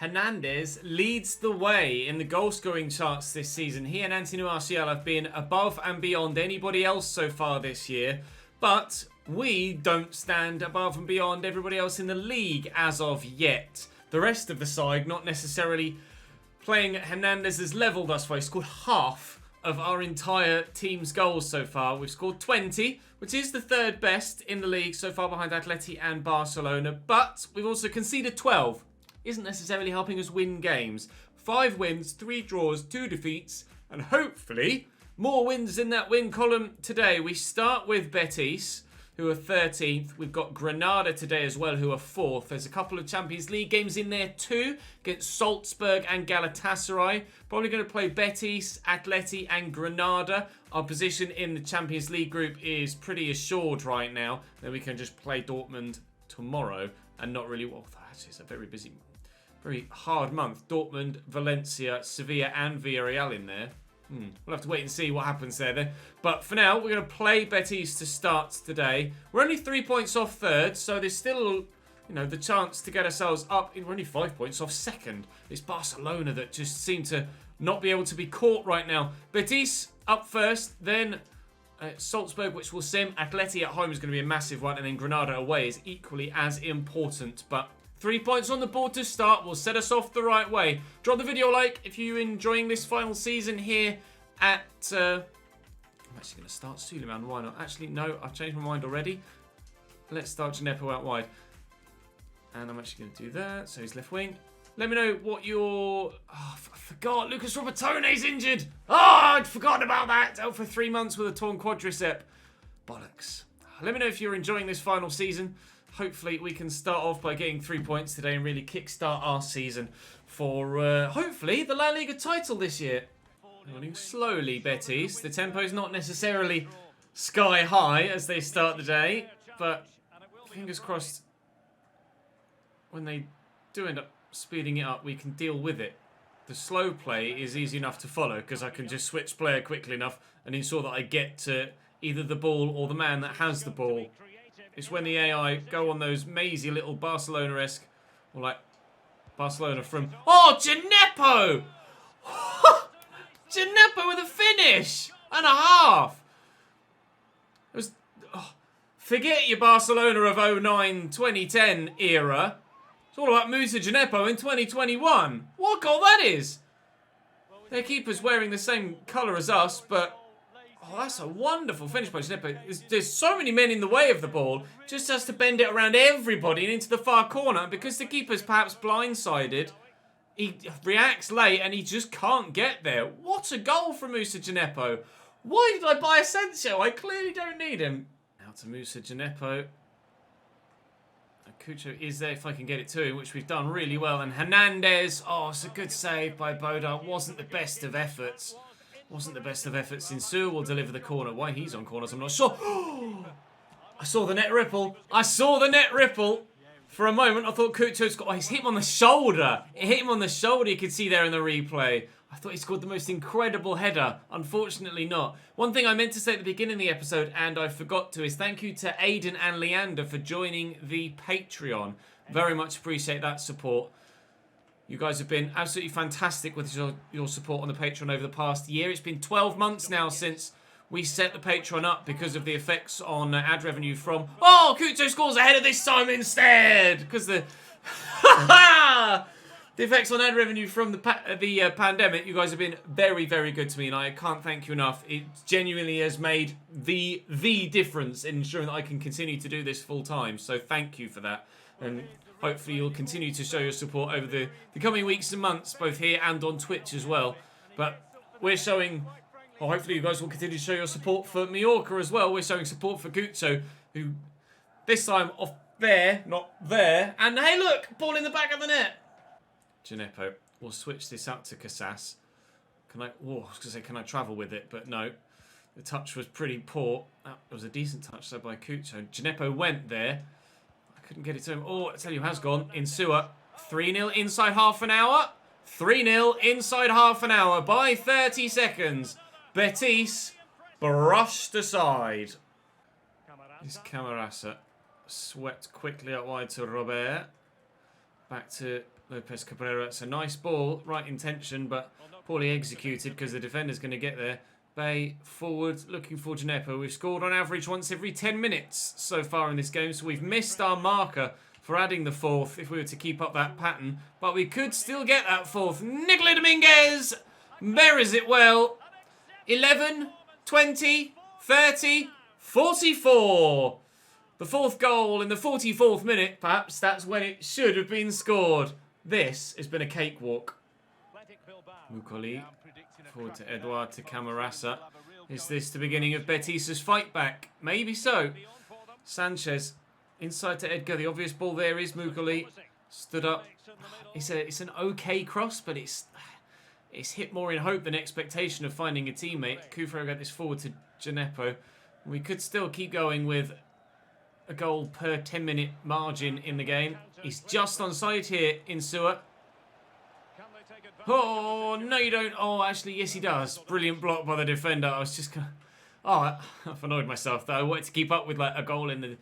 Hernandez leads the way in the goal-scoring charts this season. He and Anthony Martial have been above and beyond anybody else so far this year. But we don't stand above and beyond everybody else in the league as of yet. The rest of the side not necessarily playing at Hernandez's level thus far. He scored half of our entire team's goals so far. We've scored 20, which is the third best in the league so far behind Atleti and Barcelona. But we've also conceded 12. Isn't necessarily helping us win games. 5 wins, 3 draws, 2 defeats, and hopefully more wins in that win column today. We start with Betis, who are 13th. We've got Granada today as well, who are 4th. There's a couple of Champions League games in there too, against Salzburg and Galatasaray. Probably going to play Betis, Atleti and Granada. Our position in the Champions League group is pretty assured right now. Then we can just play Dortmund tomorrow and not really... Well, actually, it's a very hard month. Dortmund, Valencia, Sevilla and Villarreal in there. We'll have to wait and see what happens there then. But for now, we're going to play Betis to start today. We're only 3 points off third, so there's still, the chance to get ourselves up. We're only 5 points off second. It's Barcelona that just seem to not be able to be caught right now. Betis up first, then Salzburg, which will sim. Atleti at home is going to be a massive one, and then Granada away is equally as important. But 3 points on the board to start will set us off the right way. Drop the video a like if you're enjoying this final season here at... I'm actually going to start Suleiman. Why not? Actually, no, I've changed my mind already. Let's start Gineppo out wide. And I'm actually going to do that. So he's left wing. Let me know what your... Oh, I forgot. Lucas Robertone's injured. Oh, I'd forgotten about that. Out for 3 months with a torn quadricep. Bollocks. Let me know if you're enjoying this final season. Hopefully we can start off by getting 3 points today and really kickstart our season for, hopefully, the La Liga title this year. Running slowly, Betis. The tempo's not necessarily sky high as they start the day, but fingers crossed when they do end up speeding it up, we can deal with it. The slow play is easy enough to follow because I can just switch player quickly enough and ensure that I get to either the ball or the man that has the ball. It's when the AI go on those mazy little Barcelona-esque, or like Barcelona from... Oh, Gineppo! Gineppo with a finish! And a half! It was... Oh, forget your Barcelona of 09-2010 era. It's all about Musa Gineppo in 2021. What goal that is! Their keeper's wearing the same colour as us, but... Oh, that's a wonderful finish by Gineppo. There's so many men in the way of the ball. Just has to bend it around everybody and into the far corner. And because the keeper's perhaps blindsided, he reacts late and he just can't get there. What a goal from Musa Gineppo. Why did I buy Asensio? I clearly don't need him. Now to Musa Gineppo. Cucho is there if I can get it to him, which we've done really well. And Hernandez. Oh, it's a good save by Boda. Wasn't the best of efforts. Wasn't the best of efforts. Insua will deliver the corner. Why he's on corners, I'm not sure. I saw the net ripple. I saw the net ripple. For a moment, I thought Cucho's got... Oh, he's hit him on the shoulder. It hit him on the shoulder, you could see there in the replay. I thought he scored the most incredible header. Unfortunately not. One thing I meant to say at the beginning of the episode, and I forgot to, is thank you to Aidan and Leander for joining the Patreon. Very much appreciate that support. You guys have been absolutely fantastic with your support on the Patreon over the past year. It's been 12 months now since we set the Patreon up because of the effects on ad revenue from... Oh, Cucho scores a header this time instead! Because the... the effects on ad revenue from the pandemic, you guys have been very, very good to me, and I can't thank you enough. It genuinely has made the difference in ensuring that I can continue to do this full time. So thank you for that. And hopefully you'll continue to show your support over the coming weeks and months, both here and on Twitch as well. But we're showing... Well, hopefully you guys will continue to show your support for Mallorca as well. We're showing support for Cucho, who this time off there, not there. And hey, look, ball in the back of the net. Gineppo will switch this out to Casas. Can I? Oh, I was going to say, can I travel with it? But no, the touch was pretty poor. That was a decent touch though by Cucho. Gineppo went there. I couldn't get it to him. Oh, I tell you, who has gone. Insua. 3-0 inside half an hour. 3-0 inside half an hour by 30 seconds. Betis brushed aside. This Camarasa swept quickly out wide to Robert. Back to Lopez Cabrera, it's a nice ball, right intention, but poorly executed because the defender's going to get there. Bay forward, looking for Gineppo. We've scored on average once every 10 minutes so far in this game, so we've missed our marker for adding the fourth if we were to keep up that pattern. But we could still get that fourth. Nicola Dominguez buries it well. 11, 20, 30, 44. The fourth goal in the 44th minute, perhaps that's when it should have been scored. This has been a cakewalk. Mukoli, forward to Edouard, to Camarasa. Is this the beginning of Betis' fight back? Maybe so. Sanchez, inside to Edgar. The obvious ball there is Mukoli. Stood up. It's an okay cross, but it's hit more in hope than expectation of finding a teammate. Kufro got this forward to Gineppo. We could still keep going with a goal per 10-minute margin in the game. He's just onside here in Sewer. Oh, no you don't. Oh, actually, yes he does. Brilliant block by the defender. I was just going to... Oh, I've annoyed myself though. I wanted to keep up with like a goal in the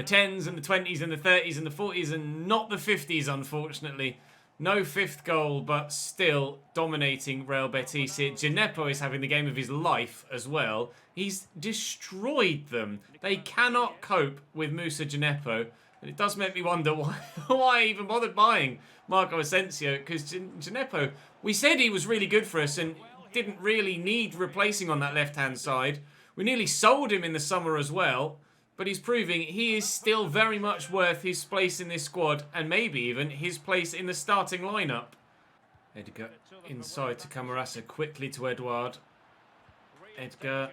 10s and the 20s and the 30s and the 40s and not the 50s, unfortunately. No fifth goal, but still dominating Real Betis here. Gineppo is having the game of his life as well. He's destroyed them. They cannot cope with Moussa Gineppo. And it does make me wonder why I even bothered buying Marco Asensio. Because Gineppo, we said he was really good for us and didn't really need replacing on that left-hand side. We nearly sold him in the summer as well. But he's proving he is still very much worth his place in this squad and maybe even his place in the starting lineup. Edgar inside to Camarasa, quickly to Edouard. Edgar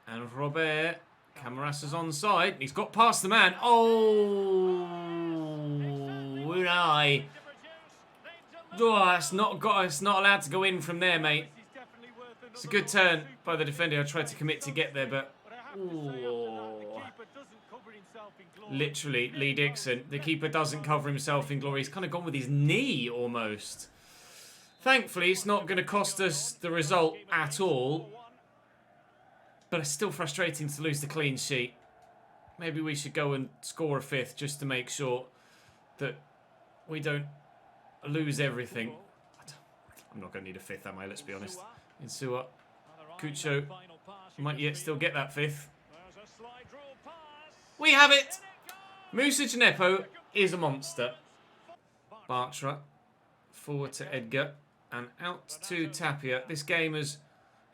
and Robert. Camarasa's onside. He's got past the man. Oh, Unai. Oh, it's not allowed to go in from there, mate. It's a good turn by the defender. I tried to commit to get there, but... Ooh. Literally, Lee Dixon, the keeper doesn't cover himself in glory. He's kind of gone with his knee almost. Thankfully, it's not going to cost us the result at all. But it's still frustrating to lose the clean sheet. Maybe we should go and score a fifth just to make sure that we don't lose everything. I'm not going to need a fifth, am I? Let's be honest. Insua, Cucho might yet still get that fifth. We have it! Moussa Gineppo is a monster. Bartra, forward to Edgar, and out to Tapia. This game has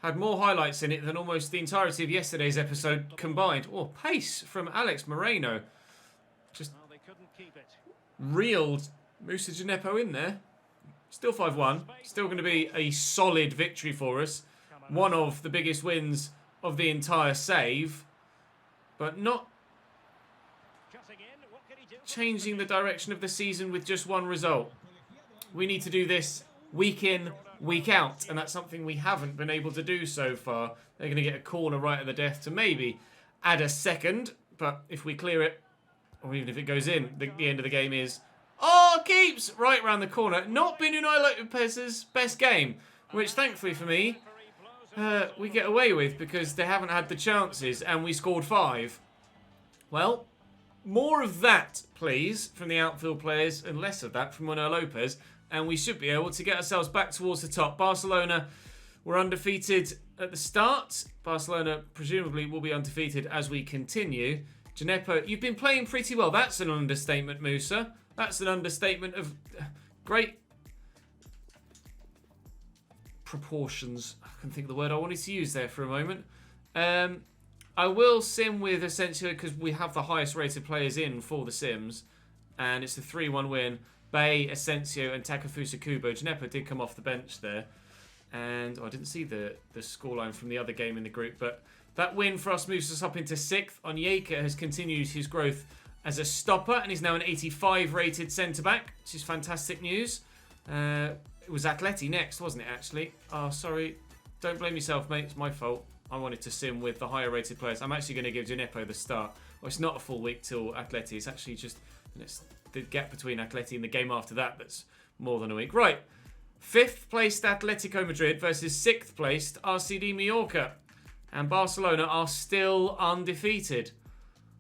had more highlights in it than almost the entirety of yesterday's episode combined. Oh, pace from Alex Moreno. Just reeled Moussa Gineppo in there. Still 5-1. Still going to be a solid victory for us. One of the biggest wins of the entire save. But not changing the direction of the season with just one result. We need to do this week in, week out, and that's something we haven't been able to do so far. They're going to get a corner right at the death to maybe add a second, but if we clear it, or even if it goes in, the end of the game is, oh, keeps right round the corner. Not been Unai Lopez's best game, which thankfully for me, we get away with because they haven't had the chances and we scored 5. Well, more of that, please, from the outfield players and less of that from Unai Lopez. And we should be able to get ourselves back towards the top. Barcelona were undefeated at the start. Barcelona presumably will be undefeated as we continue. Gineppo, you've been playing pretty well. That's an understatement, Moussa. That's an understatement of great proportions. I couldn't think of the word I wanted to use there for a moment. I will sim with Asensio because we have the highest rated players in for the sims. And it's a 3-1 win. Bay, Asensio and Takefusa Kubo. Gineppo did come off the bench there. And I didn't see the scoreline from the other game in the group. But that win for us moves us up into 6th. Onyeka has continued his growth as a stopper and is now an 85 rated centre-back, which is fantastic news. It was Atleti next, wasn't it, actually? Oh, sorry. Don't blame yourself, mate. It's my fault. I wanted to sim with the higher rated players. I'm actually going to give Gineppo the start. Well, it's not a full week till Atleti. It's actually just it's the gap between Atleti and the game after that that's more than a week. Right. 5th placed Atletico Madrid versus 6th placed RCD Mallorca. And Barcelona are still undefeated.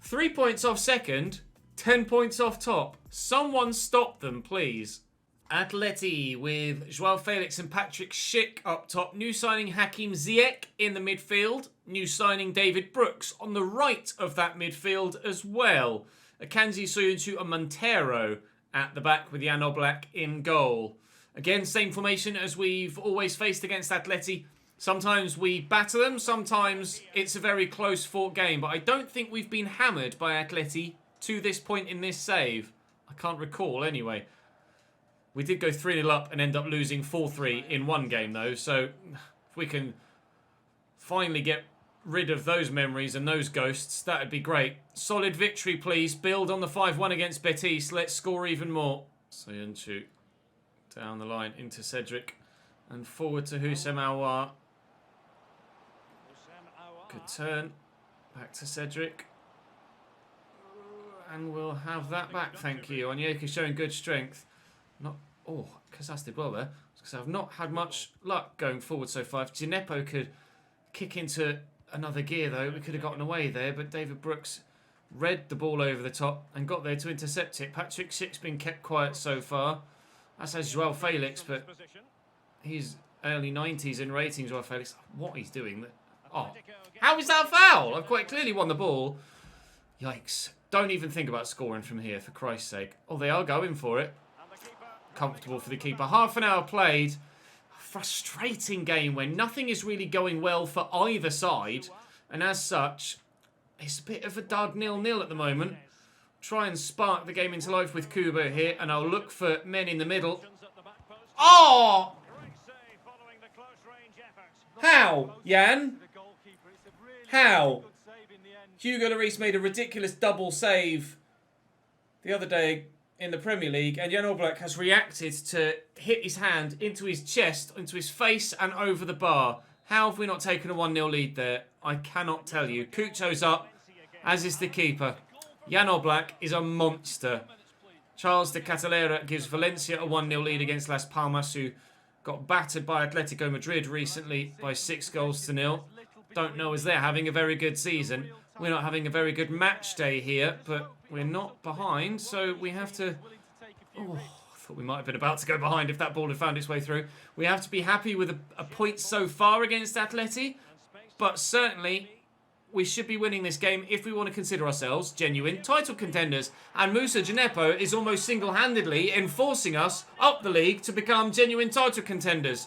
3 points off second, 10 points off top. Someone stop them, please. Atleti with Joao Felix and Patrick Schick up top. New signing Hakim Ziyech in the midfield. New signing David Brooks on the right of that midfield as well. Akanji Soyuncu and Montero at the back with Jan Oblak in goal. Again, same formation as we've always faced against Atleti. Sometimes we batter them, sometimes it's a very close fought game. But I don't think we've been hammered by Atleti to this point in this save. I can't recall anyway. We did go 3-0 up and end up losing 4-3 in one game though. So if we can finally get rid of those memories and those ghosts, that would be great. Solid victory, please. Build on the 5-1 against Betis. Let's score even more. Soyuncu down the line into Cedric. And forward to Houssem Aouar. Good turn. Back to Cedric. And we'll have that back, thank you. Onyeka showing good strength. Casas did well there. Because I've not had much luck going forward so far. If Gineppo could kick into another gear, though, we could have gotten away there. But David Brooks read the ball over the top and got there to intercept it. Patrick Schick's been kept quiet so far. As has Joao Felix, but he's early 90s in ratings, Joao Felix. What he's doing there. Oh, how is that a foul? I've quite clearly won the ball. Yikes. Don't even think about scoring from here, for Christ's sake. Oh, they are going for it. Comfortable for the keeper. Half an hour played. A frustrating game when nothing is really going well for either side. And as such, it's a bit of a dud 0-0 at the moment. Try and spark the game into life with Kubo here. And I'll look for men in the middle. Oh! How, Jan? How? Hugo Lloris made a ridiculous double save the other day in the Premier League, and Jan Oblak has reacted to hit his hand into his chest, into his face, and over the bar. How have we not taken a 1-0 lead there? I cannot tell you. Cucho's up, as is the keeper. Jan Oblak is a monster. Charles de Catalera gives Valencia a 1-0 lead against Las Palmas, who got battered by Atletico Madrid recently by 6-0. Don't know as they're having a very good season. We're not having a very good match day here, but we're not behind, so we have to... Oh, I thought we might have been about to go behind if that ball had found its way through. We have to be happy with a point so far against Atleti, but certainly we should be winning this game if we want to consider ourselves genuine title contenders. And Moussa Gineppo is almost single-handedly enforcing us up the league to become genuine title contenders.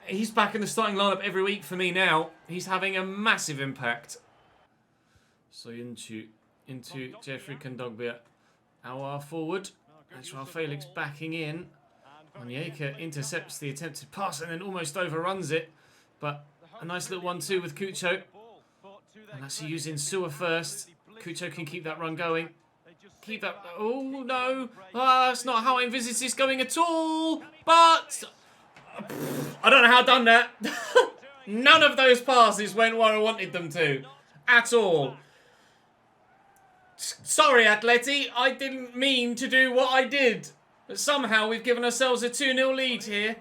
He's back in the starting lineup every week for me now. He's having a massive impact. Soyuncu into Jeffrey Kondogbia. Aouar forward. Joao Felix backing in. Onyeka intercepts the attempted pass and then almost overruns it. But a nice little 1-2 with Cucho. And that's using Sewer first. Cucho can keep that run going. Keep that... Oh, no. That's not how I envisaged this going at all. But... I don't know how I've done that. None of those passes went where I wanted them to. At all. Sorry, Atleti. I didn't mean to do what I did. But somehow we've given ourselves a 2-0 lead here.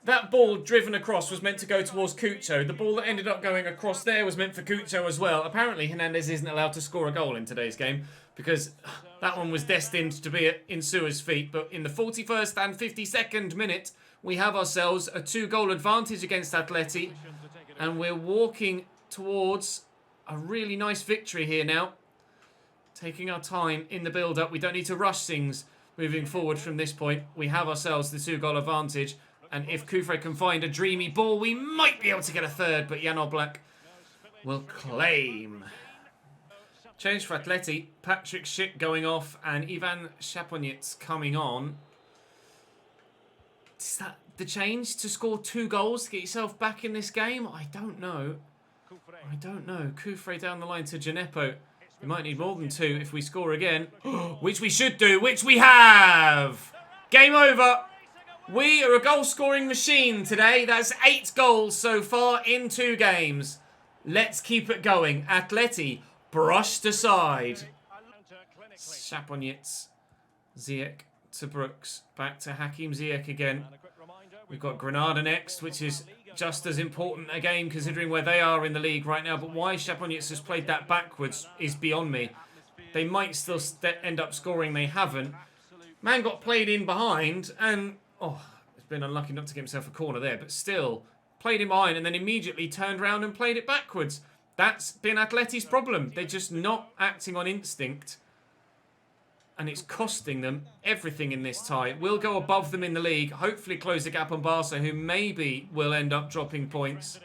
That ball driven across was meant to go towards Cucho. The ball that ended up going across there was meant for Cucho as well. Apparently, Hernandez isn't allowed to score a goal in today's game because that one was destined to be in Suar's feet. But in the 41st and 52nd minute, we have ourselves a 2-goal advantage against Atleti. And we're walking towards a really nice victory here now. Taking our time in the build-up. We don't need to rush things moving forward from this point. We have ourselves the 2-goal advantage. And if Kufre can find a dreamy ball, we might be able to get a third. But Jan Oblak will claim. Change for Atleti. Patrick Schick going off and Ivan Šaponjić coming on. Is that the change to score 2 goals to get yourself back in this game? I don't know. I don't know. Kufre down the line to Gineppo. We might need more than 2 if we score again. Which we should do, which we have! Game over! We are a goal-scoring machine today. That's 8 goals so far in 2 games. Let's keep it going. Atleti brushed aside. Šaponjić. Ziyech to Brooks. Back to Hakim Ziyech again. We've got Granada next, which is just as important a game considering where they are in the league right now. But why Šaponjić has played that backwards is beyond me. They might still end up scoring. They haven't. Man got played in behind and, oh, he's been unlucky not to get himself a corner there, but still played him behind and then immediately turned around and played it backwards. That's been Atleti's problem. They're just not acting on instinct. And it's costing them everything in this tie. We'll go above them in the league. Hopefully close the gap on Barca, who maybe will end up dropping points.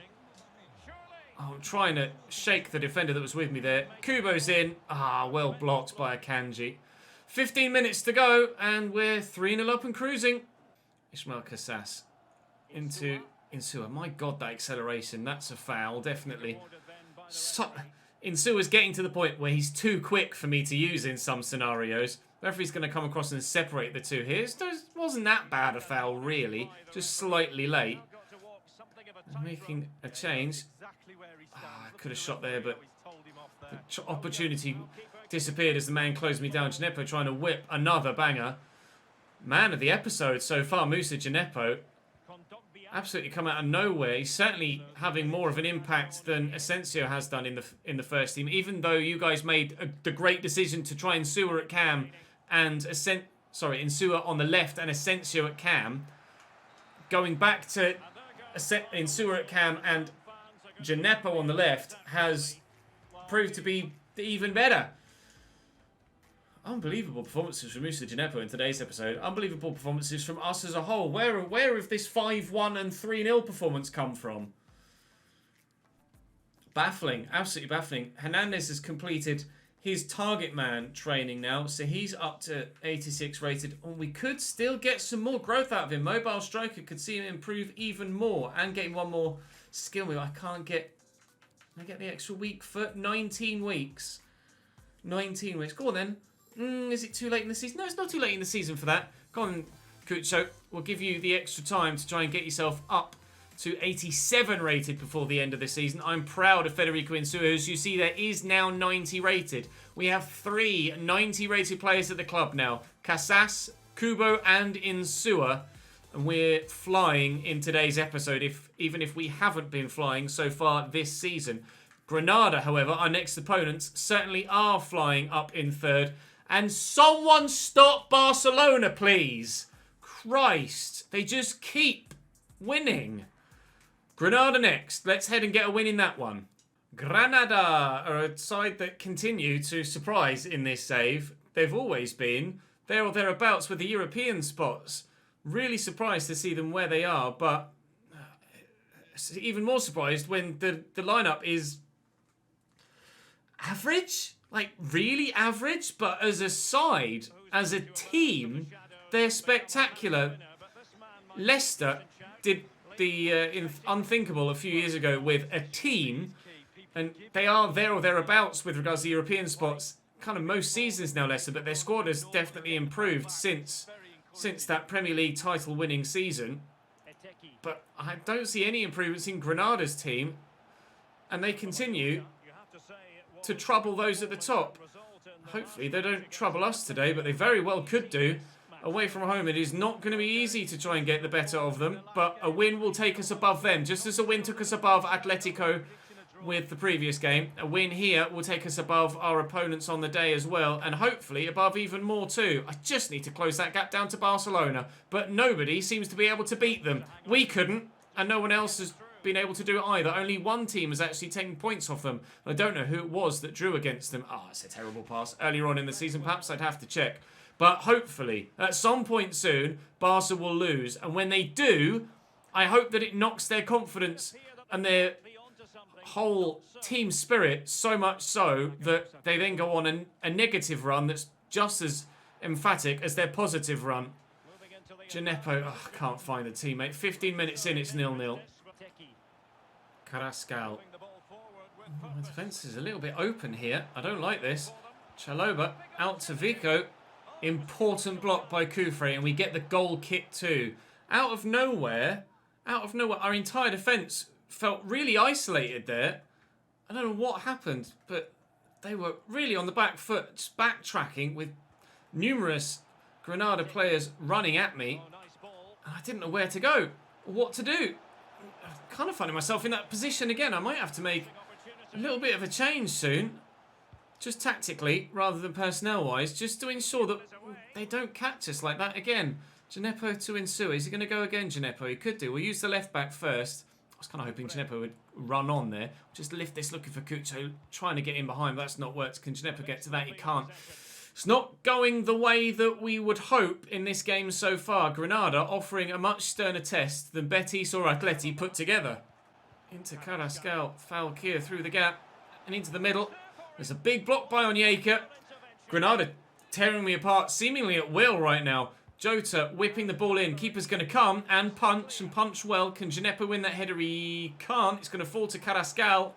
Oh, I'm trying to shake the defender that was with me there. Kubo's in. Ah, well blocked by Akanji. 15 minutes to go, and we're 3-0 up and cruising. Ismail Casas into Insua. My God, that acceleration. That's a foul, definitely. Insua's getting to the point where he's too quick for me to use in some scenarios. The referee's going to come across and separate the two here. It wasn't that bad a foul, really. Just slightly late. Making a change. I could have shot there, but the opportunity disappeared as the man closed me down. Gineppo trying to whip another banger. Man of the episode so far, Moussa Gineppo. Absolutely come out of nowhere. He's certainly having more of an impact than Asensio has done in the first team. Even though you guys made the great decision to try Insua at cam and Insua on the left and Asensio at cam, going back to Insua at cam and Gineppo on the left has proved to be even better. Unbelievable performances from Moussa Gineppo in today's episode. Unbelievable performances from us as a whole. Where have this 5-1 and 3-0 performance come from? Baffling. Absolutely baffling. Hernandez has completed his target man training now, so he's up to 86 rated. And we could still get some more growth out of him. Mobile striker could see him improve even more and get him one more skill move. I get the extra week for 19 weeks. 19 weeks. Go on then. Is it too late in the season? No, it's not too late in the season for that. Go on, Cucho. We'll give you the extra time to try and get yourself up to 87 rated before the end of the season. I'm proud of Federico Insua. As you see, there is now 90 rated. We have 3 90 rated players at the club now. Casas, Kubo, and Insua. And we're flying in today's episode, even if we haven't been flying so far this season. Granada, however, our next opponents, certainly are flying up in third. And someone stop Barcelona, please. Christ, they just keep winning. Granada next. Let's head and get a win in that one. Granada are a side that continue to surprise in this save. They've always been there or thereabouts with the European spots. Really surprised to see them where they are, but even more surprised when the lineup is average. Like, really average, but as a side, as a team, they're spectacular. Leicester did the unthinkable a few years ago with a team, and they are there or thereabouts with regards to European spots, kind of most seasons now, Leicester, but their squad has definitely improved since that Premier League title-winning season. But I don't see any improvements in Granada's team, and they continue to trouble those at the top. Hopefully they don't trouble us today, but they very well could do. Away from home, it is not going to be easy to try and get the better of them, but a win will take us above them, just as a win took us above Atletico with the previous game. A win here will take us above our opponents on the day as well, and hopefully above even more too. I just need to close that gap down to Barcelona, but nobody seems to be able to beat them. We couldn't, and no one else has been able to do it either. Only one team has actually taken points off them. I don't know who it was that drew against them. Oh, it's a terrible pass. Earlier on in the season, perhaps I'd have to check. But hopefully, at some point soon, Barca will lose. And when they do, I hope that it knocks their confidence and their whole team spirit so much so that they then go on a negative run that's just as emphatic as their positive run. Gineppo, I can't find a teammate. 15 minutes in, it's 0-0. Carrascal. The defence is a little bit open here. I don't like this. Chaloba out to Vico. Important block by Kufre, and we get the goal kick too. Out of nowhere, our entire defence felt really isolated there. I don't know what happened, but they were really on the back foot, just backtracking with numerous Granada players running at me. And I didn't know where to go, or what to do. I'm kind of finding myself in that position again. I might have to make a little bit of a change soon. just tactically, rather than personnel-wise, just to ensure that they don't catch us like that again. Gineppo to Insua. Is he going to go again, Gineppo? He could do. We'll use the left-back first. I was kind of hoping Gineppo would run on there. Just lift this, looking for Cucho, trying to get in behind. But that's not worked. Can Gineppo get to that? He can't. It's not going the way that we would hope in this game so far. Granada offering a much sterner test than Betis or Atleti put together. Into Carrascal. Falkir through the gap and into the middle. There's a big block by Onyeka. Granada tearing me apart seemingly at will right now. Jota whipping the ball in. Keeper's going to come and punch well. Can Gineppo win that header? He can't. It's going to fall to Carrascal.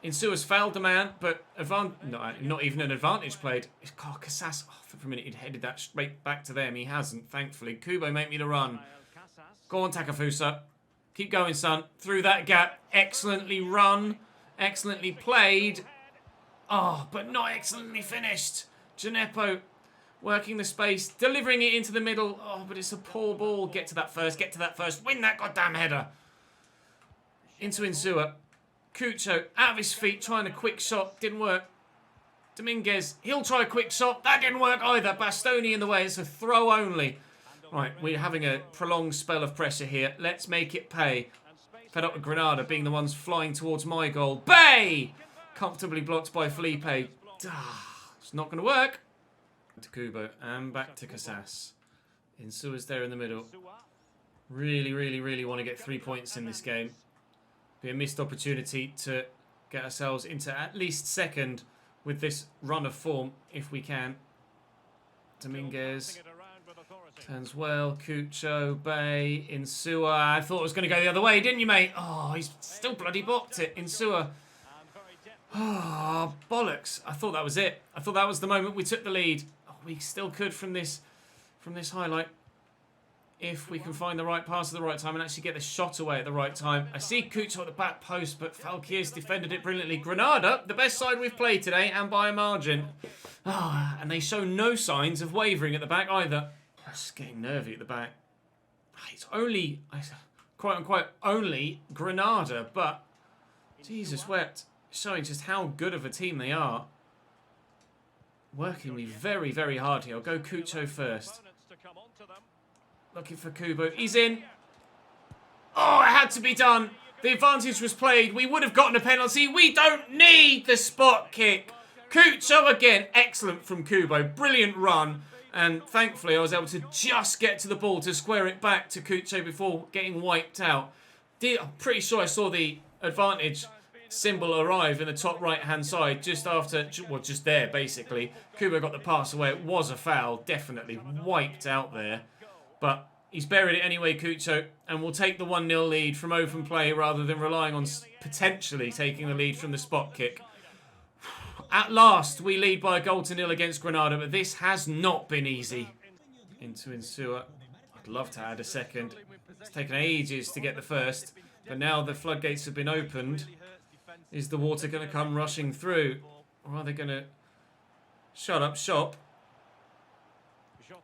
Insua's fouled the man, but not even an advantage played. Casas, for a minute he'd headed that straight back to them. He hasn't, thankfully. Kubo make me the run. Go on, Takafusa. Keep going, son. Through that gap. Excellently run. Excellently played. Oh, but not excellently finished. Gineppo working the space, delivering it into the middle. Oh, but it's a poor ball. Get to that first. Get to that first. Win that goddamn header. Into Insua. Cucho out of his feet, trying a quick shot. Didn't work. Dominguez, he'll try a quick shot. That didn't work either. Bastoni in the way. It's a throw only. Right, we're having a prolonged spell of pressure here. Let's make it pay. Fed up with Granada being the ones flying towards my goal. Bay! Comfortably blocked by Felipe. It's not going to work. To Kubo and back to Casas. Insua's there in the middle. Really want to get 3 points in this game. Be a missed opportunity to get ourselves into at least second with this run of form, if we can. Dominguez turns well. Cucho, Bay, Insua. I thought it was going to go the other way, didn't you, mate? Oh, he's still bloody blocked it. Insua. Oh, bollocks. I thought that was it. I thought that was the moment we took the lead. Oh, we still could from this highlight. If we can find the right pass at the right time and actually get the shot away at the right time. I see Cucho at the back post, but Falkir's defended it brilliantly. Granada, the best side we've played today, and by a margin. And they show no signs of wavering at the back either. Just getting nervy at the back. It's only, quote-unquote, only Granada, but Jesus wept. Showing just how good of a team they are. Working me very hard here. I'll go Cucho first. Looking for Kubo. He's in. Oh, it had to be done. The advantage was played. We would have gotten a penalty. We don't need the spot kick. Cucho again. Excellent from Kubo. Brilliant run. And thankfully, I was able to just get to the ball to square it back to Cucho before getting wiped out. I'm pretty sure I saw the advantage symbol arrive in the top right-hand side just after, well, just there, basically. Kubo got the pass away. It was a foul. Definitely wiped out there. But he's buried it anyway, Cucho, and we'll take the 1-0 lead from open play rather than relying on potentially taking the lead from the spot kick. At last, we lead by a goal to 0 against Granada, but this has not been easy. Into Insua. I'd love to add a second. It's taken ages to get the first, but now the floodgates have been opened. Is the water going to come rushing through, or are they going to shut up shop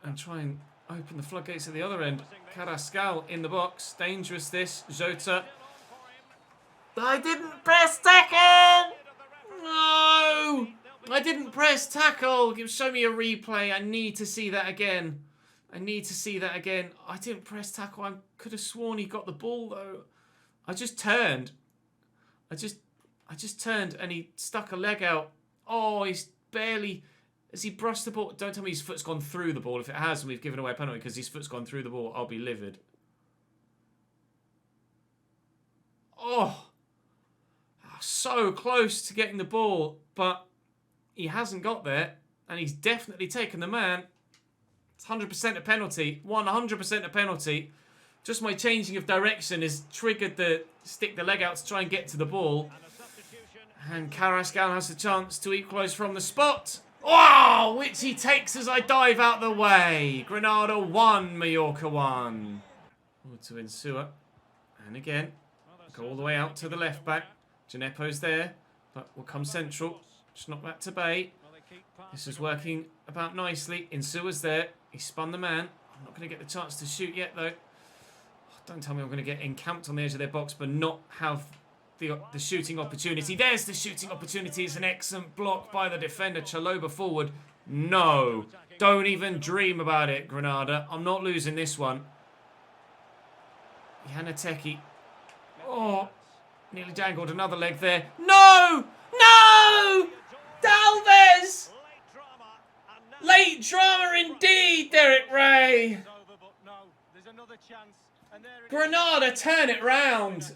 and try and open the floodgates at the other end? Carrascal in the box. Dangerous this. Jota. I didn't press tackle! No! I didn't press tackle. Show me a replay. I need to see that again. I didn't press tackle. I could have sworn he got the ball, though. I just turned. I just turned and he stuck a leg out. Oh, he's barely... Has he brushed the ball? Don't tell me his foot's gone through the ball. If it has, we've given away a penalty because his foot's gone through the ball. I'll be livid. Oh. So close to getting the ball, but he hasn't got there, and he's definitely taken the man. It's 100% a penalty. 100% a penalty. Just my changing of direction has triggered the stick the leg out to try and get to the ball. And Carrascal has the chance to equalise from the spot. Oh, which he takes as I dive out the way. Granada 1, Mallorca 1. To Insua. And again, go all the way out to the left back. Gineppo's there, but will come central. Just knock that to Bay. This is working about nicely. Insua's there. He spun the man. I'm not going to get the chance to shoot yet, though. Don't tell me I'm going to get encamped on the edge of their box, but not have the shooting opportunity. There's the shooting opportunity. It's an excellent block by the defender. Chalobah forward. No. Don't even dream about it, Granada. I'm not losing this one. Yanateki. Oh, nearly dangled another leg there. No! No! Dalvez! Late drama indeed, Derek Ray. Granada turn it round.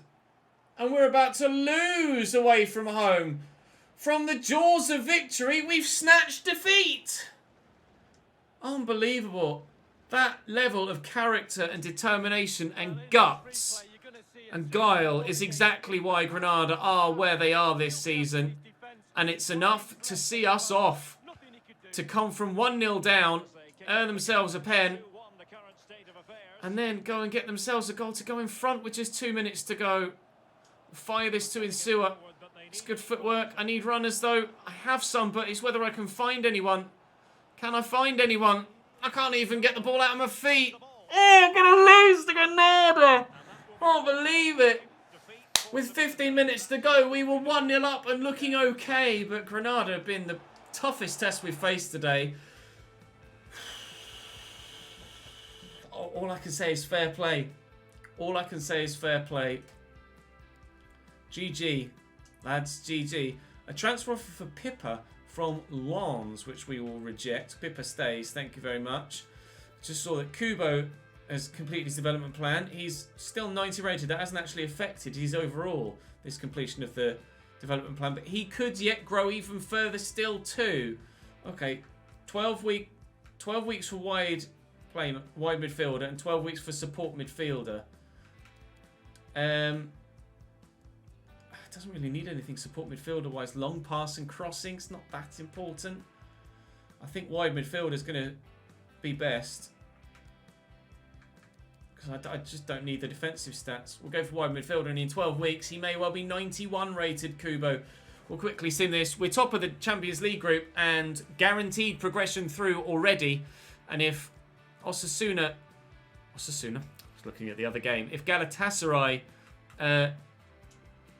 And we're about to lose away from home. From the jaws of victory, we've snatched defeat. Unbelievable. That level of character and determination and guts and guile is exactly why Granada are where they are this season. And it's enough to see us off. To come from 1-0 down, earn themselves a pen, and then go and get themselves a goal to go in front with just 2 minutes to go. Fire this to Insua. It's good footwork. I need runners though. I have some, but it's whether I can find anyone. Can I find anyone? I can't even get the ball out of my feet. Oh, I'm going to lose to Granada. I can't believe it. With 15 minutes to go, we were 1-0 up and looking okay, but Granada have been the toughest test we've faced today. All I can say is fair play. All I can say is fair play. GG. Lads, GG. A transfer offer for Pippa from Lens, which we will reject. Pippa stays. Thank you very much. Just saw that Kubo has completed his development plan. He's still 90 rated. That hasn't actually affected his overall, this completion of the development plan. But he could yet grow even further still too. Okay, 12 weeks for wide midfielder and 12 weeks for support midfielder. Doesn't really need anything support midfielder wise. Long pass and crossing's not that important. I think wide midfielder is going to be best. Because I just don't need the defensive stats. We'll go for wide midfielder, and in 12 weeks he may well be 91 rated. Kubo. We'll quickly sim this. We're top of the Champions League group and guaranteed progression through already. And if Osasuna, I was looking at the other game. If Galatasaray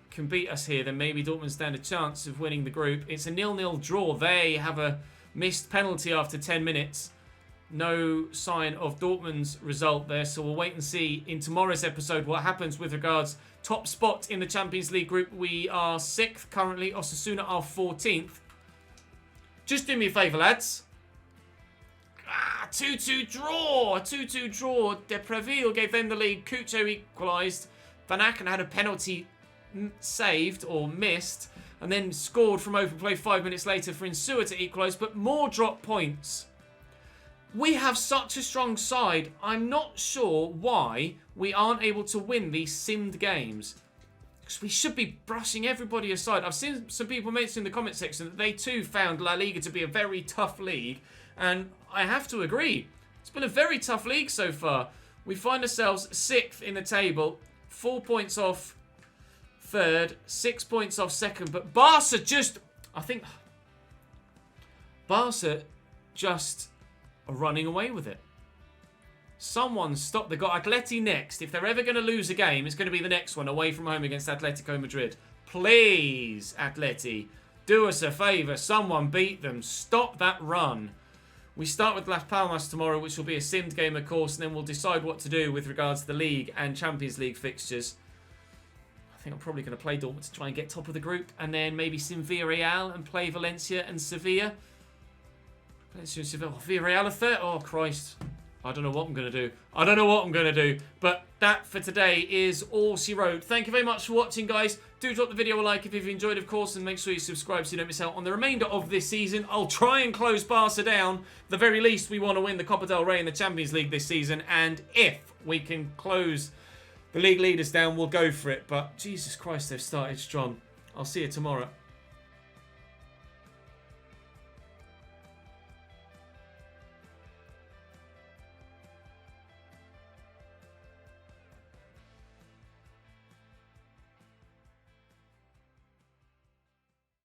can beat us here, then maybe Dortmund stand a chance of winning the group. It's a 0-0 draw. They have a missed penalty after 10 minutes. No sign of Dortmund's result there, so we'll wait and see in tomorrow's episode what happens with regards top spot in the Champions League group. We are 6th currently. Osasuna are 14th. Just do me a favour, lads. 2-2 draw. 2-2 draw. Depreville gave them the lead. Cucho equalised. Van Aken had a penalty saved or missed and then scored from open play 5 minutes later for Insua to equalise, but more drop points. We have such a strong side. I'm not sure why we aren't able to win these simmed games, because we should be brushing everybody aside. I've seen some people mention in the comment section that they too found La Liga to be a very tough league, and I have to agree. It's been a very tough league so far. We find ourselves 6th in the table, 4 points off 3rd, 6 points off 2nd, but Barca just are running away with it. Someone stop. They've got Atleti next. If they're ever going to lose a game, it's going to be the next one away from home against Atletico Madrid. Please, Atleti, do us a favour. Someone beat them. Stop that run. We start with Las Palmas tomorrow, which will be a simmed game, of course, and then we'll decide what to do with regards to the league and Champions League fixtures. I think I'm probably going to play Dortmund to try and get top of the group, and then maybe sim Villarreal and play Valencia and Sevilla. Valencia and Sevilla. Oh, Villarreal are third. Oh, Christ. I don't know what I'm going to do. But that for today is all she wrote. Thank you very much for watching, guys. Do drop the video a like if you've enjoyed, of course, and make sure you subscribe so you don't miss out on the remainder of this season. I'll try and close Barca down. At the very least, we want to win the Copa del Rey in the Champions League this season, and if we can close the league leaders down, we'll go for it. But Jesus Christ, they've started strong. I'll see you tomorrow.